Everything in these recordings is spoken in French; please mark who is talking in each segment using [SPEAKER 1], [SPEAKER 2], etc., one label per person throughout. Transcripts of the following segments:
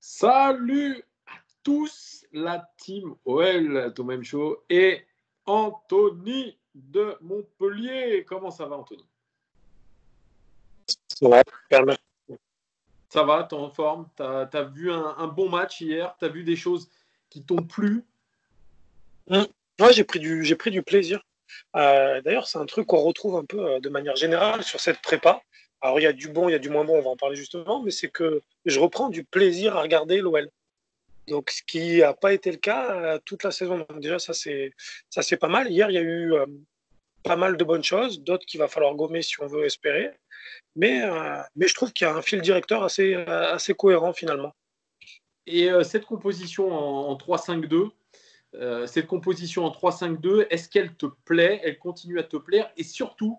[SPEAKER 1] Salut à tous, la team OL, Thomas Show et Anthony de Montpellier. Comment ça va, Anthony?
[SPEAKER 2] Ouais,
[SPEAKER 1] Ça va, t'es en forme? T'as vu un bon match hier? T'as vu des choses qui t'ont plu?
[SPEAKER 2] Ouais, j'ai pris du plaisir. D'ailleurs, c'est un truc qu'on retrouve un peu de manière générale sur cette prépa. Alors, il y a du bon, il y a du moins bon, on va en parler justement, mais c'est que je reprends du plaisir à regarder l'OL. Donc, ce qui n'a pas été le cas toute la saison. Donc, déjà, ça c'est pas mal. Hier, il y a eu pas mal de bonnes choses, d'autres qu'il va falloir gommer si on veut espérer. Mais je trouve qu'il y a un fil directeur assez cohérent finalement.
[SPEAKER 1] Et cette composition en 3-5-2, est-ce qu'elle te plaît? Elle continue à te plaire? Et surtout,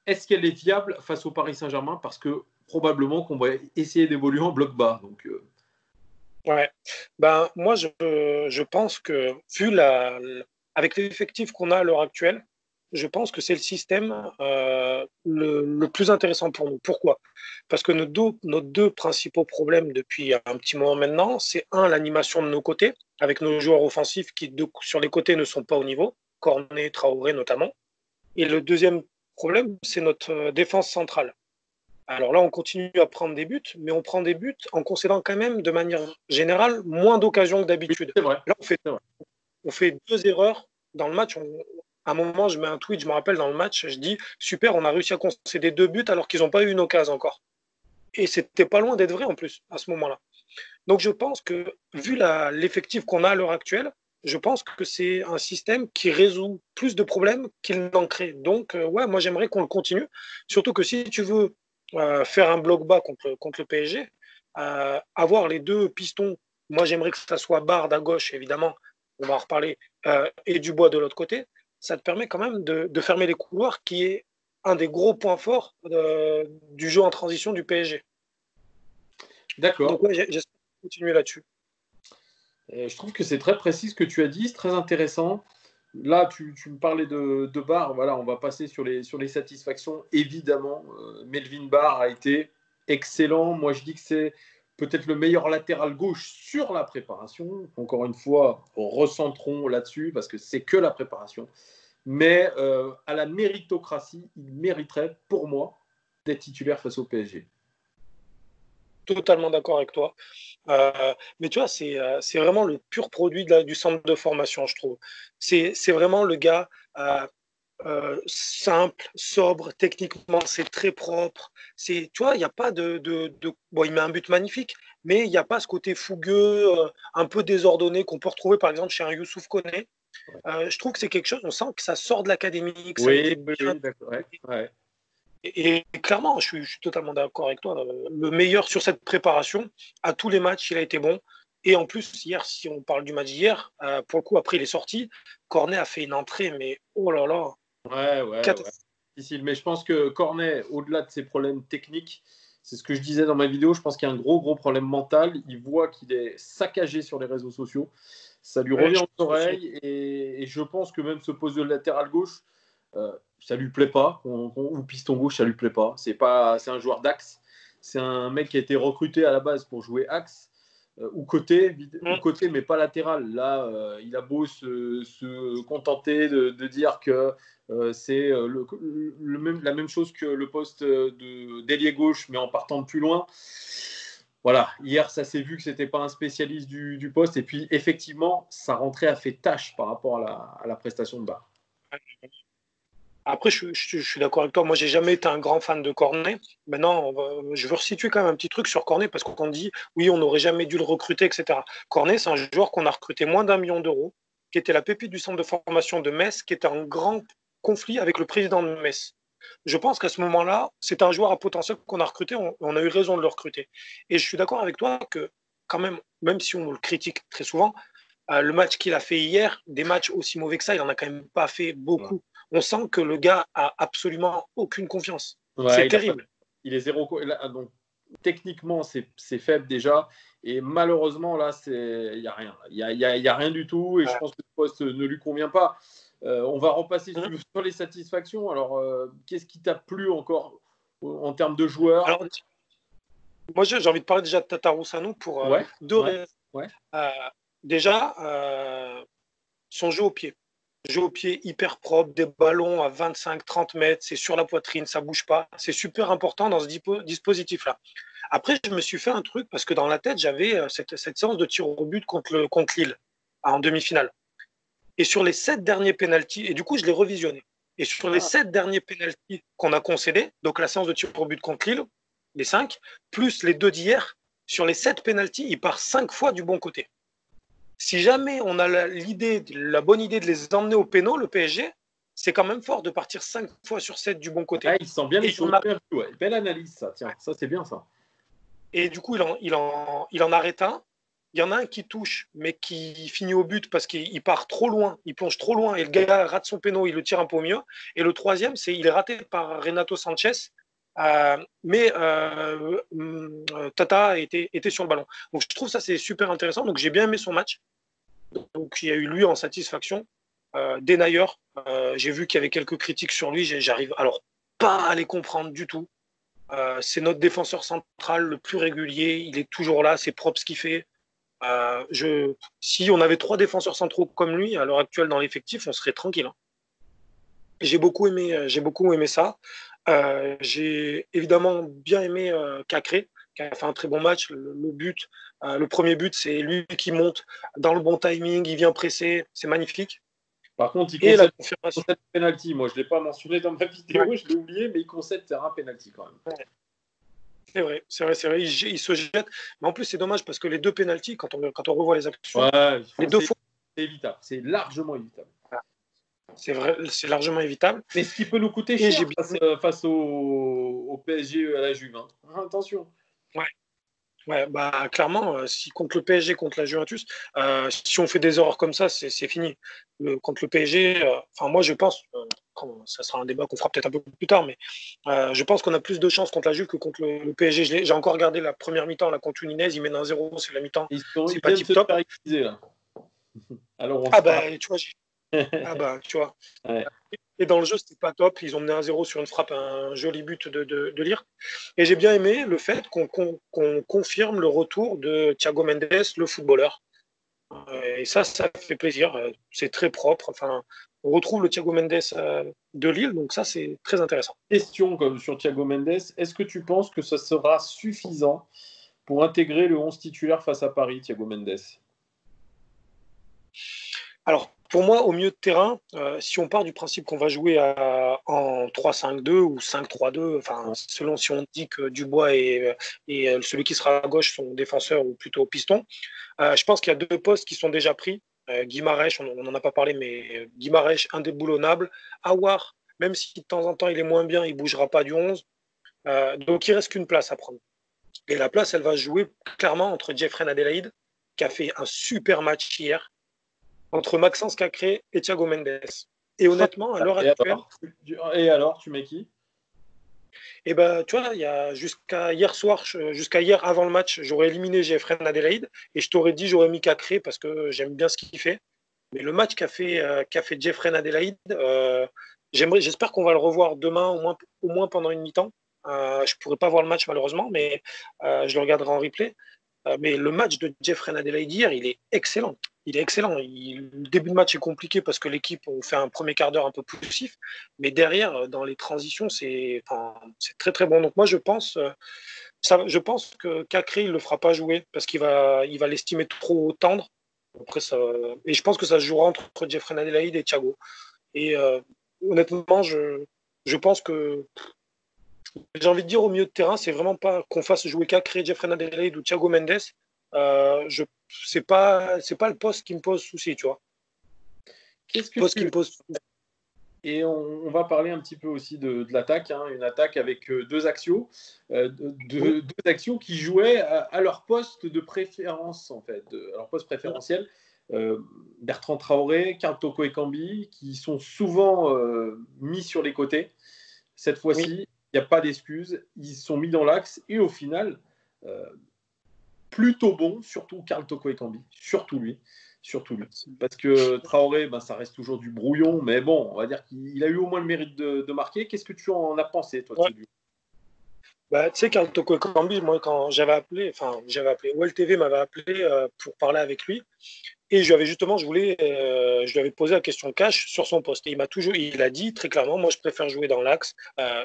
[SPEAKER 1] est-ce qu'elle est viable face au Paris Saint-Germain? Parce que probablement qu'on va essayer d'évoluer en bloc bas. Donc,
[SPEAKER 2] Ouais. Ben, moi, je pense que, avec l'effectif qu'on a à l'heure actuelle, je pense que c'est le système le plus intéressant pour nous. Pourquoi? Parce que nos deux principaux problèmes depuis un petit moment maintenant, c'est l'animation de nos côtés, avec nos joueurs offensifs qui, sur les côtés, ne sont pas au niveau, Cornet, Traoré notamment. Et le deuxième problème, c'est notre défense centrale. Alors là, on continue à prendre des buts, mais on prend des buts en concédant quand même, de manière générale, moins d'occasions que
[SPEAKER 1] oui,
[SPEAKER 2] d'habitude.
[SPEAKER 1] c'est vrai.
[SPEAKER 2] Là,
[SPEAKER 1] C'est vrai.
[SPEAKER 2] on fait deux erreurs dans le match. À un moment, je mets un tweet, je me rappelle dans le match, je dis super, on a réussi à concéder deux buts alors qu'ils n'ont pas eu une occasion encore. Et c'était pas loin d'être vrai en plus à ce moment-là. Donc je pense que, vu l'effectif qu'on a à l'heure actuelle, je pense que c'est un système qui résout plus de problèmes qu'il n'en crée. Donc, ouais, moi j'aimerais qu'on le continue. Surtout que si tu veux faire un bloc bas contre le PSG, avoir les deux pistons, moi j'aimerais que ça soit Bard à gauche, évidemment, on va en reparler, et Dubois de l'autre côté, ça te permet quand même de fermer les couloirs, qui est un des gros points forts du jeu en transition du PSG. Donc,
[SPEAKER 1] D'accord.
[SPEAKER 2] ouais, j'espère continuer là-dessus.
[SPEAKER 1] Je trouve que c'est très précis ce que tu as dit, c'est très intéressant. Là, tu me parlais de Barr. Voilà, on va passer sur les satisfactions. Évidemment, Melvin Barr a été excellent. Moi, je dis que c'est peut-être le meilleur latéral gauche sur la préparation. Encore une fois, recentrons là-dessus parce que c'est que la préparation. Mais à la méritocratie, il mériterait, pour moi, d'être titulaire face au PSG.
[SPEAKER 2] Totalement d'accord avec toi. Mais tu vois, c'est vraiment le pur produit du centre de formation, je trouve. C'est vraiment le gars simple, sobre, techniquement, c'est très propre. Tu vois, il n'y a pas Bon, il met un but magnifique, mais il n'y a pas ce côté fougueux, un peu désordonné qu'on peut retrouver, par exemple, chez un Youssouf Koné. Je trouve que c'est quelque chose, on sent que ça sort de l'académie, que ça a
[SPEAKER 1] Oui,
[SPEAKER 2] été bien.
[SPEAKER 1] oui, d'accord. Ouais, ouais.
[SPEAKER 2] Et clairement, je suis totalement d'accord avec toi. Le meilleur sur cette préparation, à tous les matchs, il a été bon. Et en plus, hier, si on parle du match d'hier, pour le coup, après il est sorti, Cornet a fait une entrée, mais oh là là,
[SPEAKER 1] Ouais, ouais, ouais.
[SPEAKER 2] catastrophe.
[SPEAKER 1] Difficile. Mais je pense que Cornet, au-delà de ses problèmes techniques, c'est ce que je disais dans ma vidéo, je pense qu'il y a un gros, gros problème mental. Il voit qu'il est saccagé sur les réseaux sociaux. Ça lui
[SPEAKER 2] Ouais,
[SPEAKER 1] revient
[SPEAKER 2] je
[SPEAKER 1] aux
[SPEAKER 2] pense aussi.
[SPEAKER 1] oreilles et je pense que même ce poste de latéral gauche, ça lui plaît pas. Ou piston gauche, ça lui plaît pas. C'est un joueur d'axe. C'est un mec qui a été recruté à la base pour jouer axe ou
[SPEAKER 2] Mm.
[SPEAKER 1] côté, mais pas latéral. Là, il a beau se contenter de dire que c'est la même chose que le poste d'ailier gauche, mais en partant de plus loin. Voilà, hier, ça s'est vu que c'était pas un spécialiste du poste. Et puis, effectivement, sa rentrée a fait tâche par rapport à la prestation de Barre.
[SPEAKER 2] Après, je suis d'accord avec toi. Moi, j'ai jamais été un grand fan de Cornet. Maintenant, je veux resituer quand même un petit truc sur Cornet, parce qu'on dit, oui, on n'aurait jamais dû le recruter, etc. Cornet, c'est un joueur qu'on a recruté moins d'1 million d'euros, qui était la pépite du centre de formation de Metz, qui était en grand conflit avec le président de Metz. Je pense qu'à ce moment-là, c'est un joueur à potentiel qu'on a recruté. On a eu raison de le recruter. Et je suis d'accord avec toi que, quand même si on le critique très souvent, le match qu'il a fait hier, des matchs aussi mauvais que ça, il n'en a quand même pas fait
[SPEAKER 1] Ouais.
[SPEAKER 2] beaucoup. On sent que le gars a absolument aucune confiance. C'est
[SPEAKER 1] Ouais,
[SPEAKER 2] terrible.
[SPEAKER 1] il est zéro. Là, donc, techniquement, c'est faible déjà. Et malheureusement, là, il n'y a rien. Il y a rien du tout. Et je pense que ce poste ne lui convient pas. On va repasser si tu veux, sur les satisfactions. Alors, qu'est-ce qui t'a plu encore en termes de joueurs?
[SPEAKER 2] Alors, Moi, j'ai envie de parler déjà de Tatarou pour
[SPEAKER 1] Ouais,
[SPEAKER 2] deux
[SPEAKER 1] ouais,
[SPEAKER 2] raisons.
[SPEAKER 1] ouais.
[SPEAKER 2] Euh, déjà, son jeu au pied. Jeu au pied hyper propre, des ballons à 25-30 mètres, c'est sur la poitrine, ça bouge pas. C'est super important dans ce dispositif-là. Après, je me suis fait un truc parce que dans la tête, j'avais cette séance de tir au but contre Lille en demi-finale. Et sur les 7 derniers pénaltys, et du coup, je l'ai revisionné. Et sur les
[SPEAKER 1] Ah,
[SPEAKER 2] 7 derniers pénaltys qu'on a concédés, donc la séance de tir au but contre Lille, les 5, plus les 2 d'hier, sur les 7 pénaltys, il part 5 fois du bon côté. Si jamais on a la bonne idée de les emmener au pénal, le PSG, c'est quand même fort de partir 5 fois sur 7 du bon côté.
[SPEAKER 1] il sent bien les
[SPEAKER 2] Et,
[SPEAKER 1] choses. Bien vu, ouais. Belle analyse, ça. Tiens, ça, c'est bien, ça.
[SPEAKER 2] et du coup, il en arrête un. Il y en a un qui touche, mais qui finit au but parce qu'il part trop loin, il plonge trop loin et le gars rate son péno, il le tire un peu au mieux. Et le troisième, il est raté par Renato Sanchez, mais Tata était sur le ballon. Donc je trouve ça c'est super intéressant. Donc j'ai bien aimé son match. Donc il y a eu lui en satisfaction. Denayer, j'ai vu qu'il y avait quelques critiques sur lui. J'arrive alors pas à les comprendre du tout. C'est notre défenseur central le plus régulier. Il est toujours là, c'est propre ce qu'il fait. Si on avait 3 défenseurs centraux comme lui à l'heure actuelle dans l'effectif, on serait tranquille, hein. J'ai beaucoup aimé ça. J'ai évidemment bien aimé Cacré, qui a fait un très bon match. Le premier but, c'est lui qui monte dans le bon timing, il vient presser, c'est magnifique.
[SPEAKER 1] Par contre,
[SPEAKER 2] Et la
[SPEAKER 1] il
[SPEAKER 2] confirmation.
[SPEAKER 1] concède un penalty. Moi, je ne l'ai pas mentionné dans ma
[SPEAKER 2] Ouais,
[SPEAKER 1] vidéo, je l'ai oublié, mais il concède un penalty quand même.
[SPEAKER 2] ouais, c'est vrai. Il se jette. Mais en plus, c'est dommage parce que les 2 pénaltys, quand on revoit les actions,
[SPEAKER 1] Ouais,
[SPEAKER 2] les 2 fois,
[SPEAKER 1] c'est évitable. C'est largement évitable.
[SPEAKER 2] c'est vrai, c'est largement évitable.
[SPEAKER 1] Mais ce qui peut nous coûter
[SPEAKER 2] Et
[SPEAKER 1] cher
[SPEAKER 2] j'ai bien.
[SPEAKER 1] face au PSG à la Juve. Hein. Attention.
[SPEAKER 2] Ouais, ouais, bah clairement, si contre le PSG, contre la Juventus, si on fait des erreurs comme ça, c'est fini. Contre le PSG, enfin moi je pense, ça sera un débat qu'on fera peut-être un peu plus tard, mais je pense qu'on a plus de chances contre la Juve que contre le PSG. J'ai encore regardé la première mi-temps là, contre Udinese, ils mènent 1-0, c'est la mi-temps,
[SPEAKER 1] Ils
[SPEAKER 2] c'est pas
[SPEAKER 1] viennent
[SPEAKER 2] tip
[SPEAKER 1] se
[SPEAKER 2] top.
[SPEAKER 1] faire égaliser là. Alors on
[SPEAKER 2] Ah
[SPEAKER 1] sera.
[SPEAKER 2] bah tu vois, ah bah tu vois.
[SPEAKER 1] Ouais.
[SPEAKER 2] Et dans le jeu, c'était pas top. Ils ont mené 1-0 sur une frappe, un joli but de Lire. Et j'ai bien aimé le fait qu'on confirme le retour de Thiago Mendes, le footballeur. Et ça fait plaisir. C'est très propre. Enfin, on retrouve le Thiago Mendes de Lille, donc ça, c'est très intéressant.
[SPEAKER 1] Question comme sur Thiago Mendes. Est-ce que tu penses que ça sera suffisant pour intégrer le 11 titulaire face à Paris, Thiago Mendes?
[SPEAKER 2] Alors, pour moi, au milieu de terrain, si on part du principe qu'on va jouer en 3-5-2 ou 5-3-2, enfin,
[SPEAKER 1] Ouais.
[SPEAKER 2] selon si on dit que Dubois et celui qui sera à gauche sont défenseurs ou plutôt pistons, je pense qu'il y a 2 postes qui sont déjà pris. Guimarães, on n'en a pas parlé, mais Guimarães, indéboulonnable. Awar, même si de temps en temps il est moins bien, il ne bougera pas du 11. Donc il reste qu'une place à prendre. Et la place, elle va jouer clairement entre Jeffrey Adelaide, qui a fait un super match hier, entre Maxence Cacré et Thiago Mendes. Et honnêtement, à l'heure actuelle,
[SPEAKER 1] Et alors, tu mets qui?
[SPEAKER 2] et ben, tu vois, il y a jusqu'à hier soir, jusqu'à hier avant le match, j'aurais éliminé Jeffrey Adelaide et je t'aurais dit j'aurais mis Cacré parce que j'aime bien ce qu'il fait. Mais le match qu'a fait Jeffrey Adelaide, j'espère qu'on va le revoir demain, au moins pendant une mi-temps. Je ne pourrai pas voir le match malheureusement, mais je le regarderai en replay. Mais le match de Jeffrey Adelaide hier, il est excellent. Il est excellent. Le début de match est compliqué parce que l'équipe on fait un premier quart d'heure un peu poussif, mais derrière, dans les transitions, c'est très très bon. Donc moi, je pense que Cacré, il ne le fera pas jouer parce il va l'estimer trop tendre. Après, et je pense que ça se jouera entre Jeffrey Adelaide et Thiago. Et honnêtement, je pense que j'ai envie de dire au milieu de terrain, c'est vraiment pas qu'on fasse jouer Cacré, Jeffrey Adelaide ou Thiago Mendes. Je c'est pas le poste qui me pose souci, tu vois.
[SPEAKER 1] Qu'est-ce
[SPEAKER 2] Le
[SPEAKER 1] que
[SPEAKER 2] poste qui
[SPEAKER 1] tu
[SPEAKER 2] me pose.
[SPEAKER 1] Et on va parler un petit peu aussi de l'attaque, hein, une attaque avec deux axiaux,
[SPEAKER 2] Oui,
[SPEAKER 1] deux axiaux qui jouaient à leur poste de préférence, en fait, à leur poste préférentiel. Bertrand Traoré, Karl Toko Ekambi, qui sont souvent mis sur les côtés. Cette
[SPEAKER 2] oui.
[SPEAKER 1] fois-ci, il n'y a pas d'excuses, ils sont mis dans l'axe et au final, euh, plutôt bon, surtout Karl Toko Ekambi, surtout lui. Surtout lui. Parce que Traoré, ben, ça reste toujours du brouillon, mais bon, on va dire qu'il a eu au moins le mérite de marquer. Qu'est-ce que tu en as pensé, toi, de
[SPEAKER 2] Ouais.
[SPEAKER 1] ce but?
[SPEAKER 2] Bah, tu sais, Carl Toko Ekambi, moi, quand j'avais appelé, OLTV m'avait appelé pour parler avec lui. Et je lui avais justement, je lui avais posé la question cash sur son poste. Et il a dit très clairement, moi, je préfère jouer dans l'axe.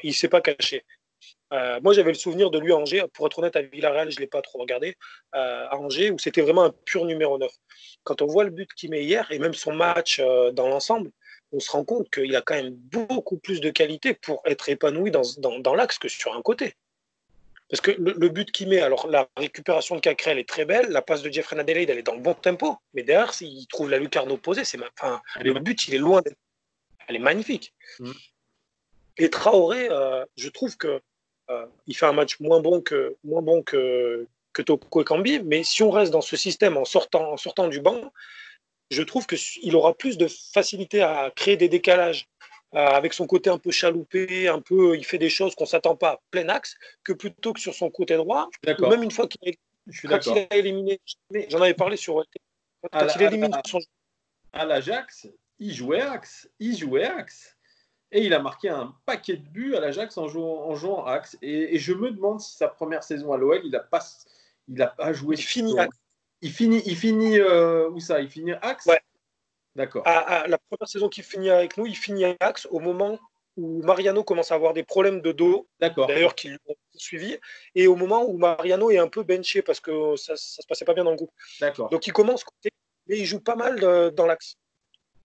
[SPEAKER 2] Il ne s'est pas caché. Moi, j'avais le souvenir de lui à Angers. Pour être honnête, à Villarreal, je ne l'ai pas trop regardé. À Angers, où c'était vraiment un pur numéro 9. Quand on voit le but qu'il met hier, et même son match dans l'ensemble, on se rend compte qu'il a quand même beaucoup plus de qualité pour être épanoui dans l'axe que sur un côté. Parce que le but qu'il met, alors la récupération de Cacrel est très belle, la passe de Jeffrey Adelaide, elle est dans le bon tempo, mais derrière, s'il trouve la lucarne opposée, le but, il est loin d'être. Elle est magnifique.
[SPEAKER 1] Mm.
[SPEAKER 2] Et Traoré, je trouve que il fait un match moins bon que Toko Ekambi, mais si on reste dans ce système en sortant du banc, je trouve qu'il aura plus de facilité à créer des décalages avec son côté un peu chaloupé, il fait des choses qu'on ne s'attend pas à plein axe, que plutôt que sur son côté droit, ou
[SPEAKER 1] D'accord,
[SPEAKER 2] même une fois
[SPEAKER 1] je suis
[SPEAKER 2] quand il
[SPEAKER 1] d'accord.
[SPEAKER 2] a éliminé, j'en avais parlé sur
[SPEAKER 1] À
[SPEAKER 2] quand
[SPEAKER 1] la-
[SPEAKER 2] il
[SPEAKER 1] à
[SPEAKER 2] élimine
[SPEAKER 1] la-
[SPEAKER 2] son
[SPEAKER 1] à l'Ajax, il jouait axe. Et il a marqué un paquet de buts à l'Ajax en jouant axe. Et je me demande si sa première saison à l'OL, il a pas joué.
[SPEAKER 2] il finit axe.
[SPEAKER 1] Il finit où ça? Il finit axe?
[SPEAKER 2] Ouais.
[SPEAKER 1] D'accord.
[SPEAKER 2] La première saison qu'il finit avec nous, il finit axe au moment où Mariano commence à avoir des problèmes de dos,
[SPEAKER 1] D'accord.
[SPEAKER 2] d'ailleurs qui lui ont suivi, et au moment où Mariano est un peu benché parce que ça ne se passait pas bien dans le groupe.
[SPEAKER 1] D'accord.
[SPEAKER 2] Donc il commence côté, mais il joue pas mal dans l'axe.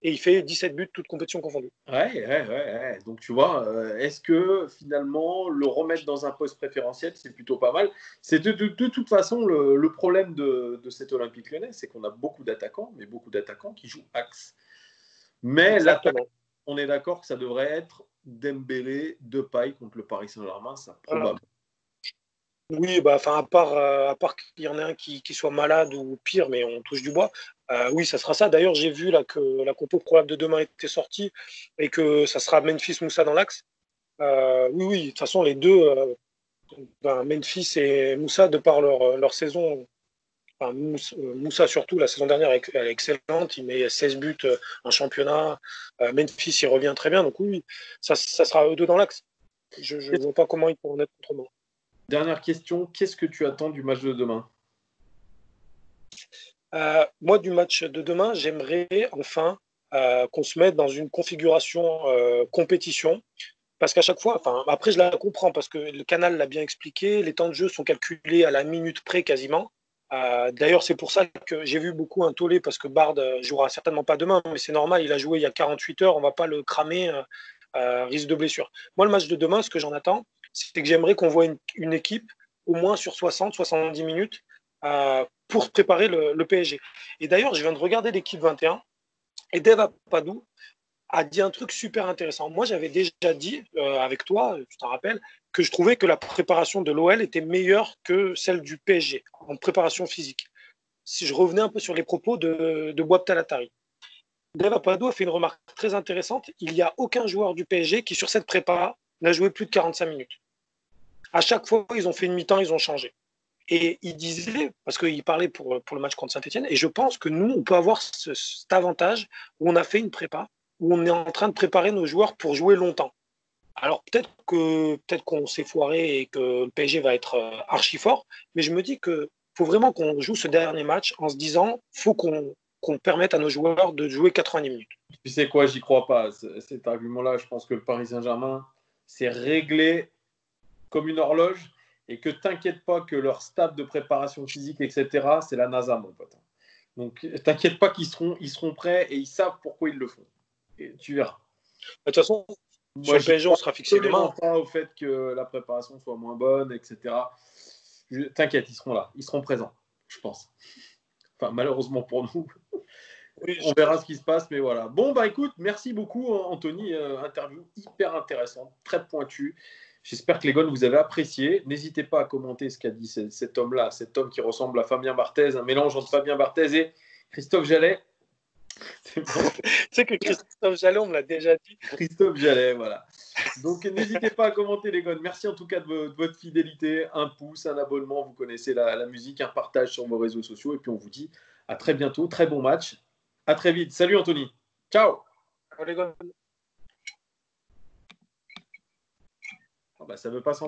[SPEAKER 2] Et il fait 17 buts, toutes compétitions confondues.
[SPEAKER 1] Ouais, ouais, ouais, ouais. Donc tu vois, est-ce que finalement le remettre dans un poste préférentiel, c'est plutôt pas mal. C'est de toute façon le problème de cet Olympique Lyonnais, c'est qu'on a beaucoup d'attaquants, mais beaucoup d'attaquants qui jouent axe. Mais l'attaque,
[SPEAKER 2] Exactement.
[SPEAKER 1] on est d'accord que ça devrait être Dembélé, Depay contre le Paris Saint-Germain, ça
[SPEAKER 2] Voilà.
[SPEAKER 1] probable.
[SPEAKER 2] Oui, bah, à part qu'il y en ait un qui soit malade ou pire, mais on touche du bois. Oui, ça sera ça. D'ailleurs, j'ai vu là que la compo probable de demain était sortie et que ça sera Memphis Moussa dans l'axe. Oui, oui, de toute façon, les deux, Memphis et Moussa, de par leur saison, enfin, Moussa surtout, la saison dernière, elle est excellente. Il met 16 buts en championnat. Memphis, il revient très bien. Donc oui, ça sera eux deux dans l'axe. Je ne vois pas comment ils pourront être autrement.
[SPEAKER 1] Dernière question, qu'est-ce que tu attends du match de demain?
[SPEAKER 2] Moi, du match de demain, j'aimerais enfin qu'on se mette dans une configuration compétition. Parce qu'à chaque fois, enfin, après, je la comprends parce que le canal l'a bien expliqué, les temps de jeu sont calculés à la minute près quasiment. D'ailleurs, c'est pour ça que j'ai vu beaucoup un tollé parce que Bard jouera certainement pas demain, mais c'est normal, il a joué il y a 48 heures, on va pas le cramer, risque de blessure. Moi, le match de demain, ce que j'en attends, c'est que j'aimerais qu'on voit une équipe au moins sur 60-70 minutes pour préparer le PSG. Et d'ailleurs, je viens de regarder l'équipe 21 et Dave Apadou a dit un truc super intéressant. Moi, j'avais déjà dit avec toi, tu t'en rappelles, que je trouvais que la préparation de l'OL était meilleure que celle du PSG en préparation physique. Si je revenais un peu sur les propos de Boab Talatari. Dave Apadou a fait une remarque très intéressante. Il n'y a aucun joueur du PSG qui, sur cette prépa, n'a joué plus de 45 minutes. À chaque fois, ils ont fait une mi-temps, ils ont changé. Et il disait, parce qu'il parlait pour le match contre Saint-Etienne, et je pense que nous, on peut avoir cet avantage où on a fait une prépa, où on est en train de préparer nos joueurs pour jouer longtemps. Alors peut-être qu'on s'est foiré et que le PSG va être archi fort, mais je me dis que faut vraiment qu'on joue ce dernier match en se disant faut qu'on permette à nos joueurs de jouer 90 minutes.
[SPEAKER 1] Tu sais quoi, j'y crois pas. Cet argument-là, je pense que le Paris Saint-Germain, c'est réglé comme une horloge et que t'inquiète pas que leur stade de préparation physique, etc., c'est la NASA, mon pote. Donc, t'inquiète pas qu'ils seront prêts et ils savent pourquoi ils le font. Et tu verras.
[SPEAKER 2] De toute façon,
[SPEAKER 1] Moi,
[SPEAKER 2] sur le
[SPEAKER 1] j'y
[SPEAKER 2] PSG, on
[SPEAKER 1] crois
[SPEAKER 2] sera fixé
[SPEAKER 1] absolument
[SPEAKER 2] demain.
[SPEAKER 1] pas au fait que la préparation soit moins bonne, etc. T'inquiète, ils seront là. Ils seront présents, je pense. Enfin, malheureusement pour nous,
[SPEAKER 2] Oui,
[SPEAKER 1] on verra ce qui se passe, mais voilà. Bon, bah écoute, merci beaucoup, Anthony. Interview hyper intéressante, très pointue. J'espère que les gars vous avez apprécié. N'hésitez pas à commenter ce qu'a dit cet homme-là, cet homme qui ressemble à Fabien Barthez, un mélange entre Fabien Barthez et Christophe Jallet.
[SPEAKER 2] Tu sais que Christophe Jallet, on me l'a déjà dit.
[SPEAKER 1] Christophe Jallet, voilà. Donc n'hésitez pas à commenter les gars. Merci en tout cas de votre fidélité. Un pouce, un abonnement, vous connaissez la musique, un partage sur vos réseaux sociaux. Et puis on vous dit à très bientôt. Très bon match. À très vite. Salut Anthony. Ciao.
[SPEAKER 2] Les gars,
[SPEAKER 1] Ah bah, ça veut pas s'en